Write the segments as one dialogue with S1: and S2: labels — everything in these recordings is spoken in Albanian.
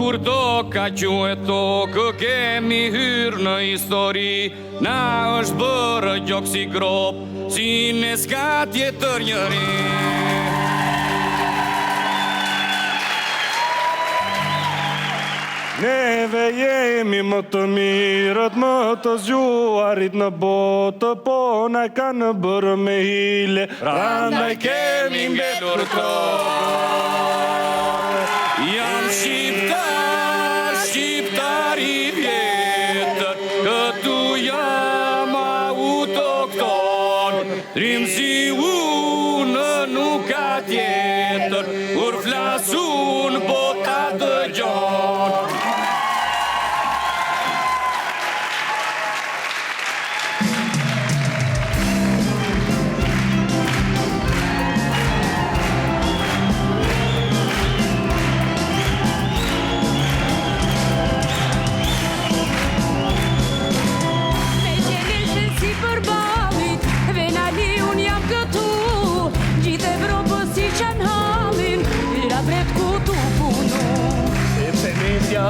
S1: kur toka quhet tokë, kemi hyrë në histori. Na është bërë gjokë si grop, si ne s'ka tjetër njëri.
S2: Neve jemi më të mirët, më të zgjuarit në botë, po na kanë bërë me hile, prandaj kemi mbetur tokë.
S1: Jam shqiptar i vjetër, këtu jam autokton, trim si unë nuk ka tjetër, kur flasun bota dëgjon.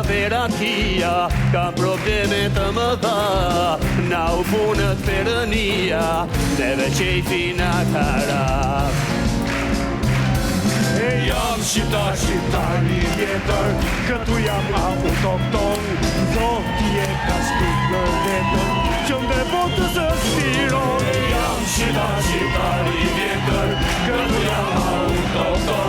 S3: Verakia, ka probleme të mëdha, na u punët perënia, neve qejfi na karaf.
S2: Jam shqiptar i vjetër, këtu jam autokton, zoti e ka shpikë vetën, që ndë botës stiron.
S1: Jam shqiptar i vjetër, këtu jam autokton.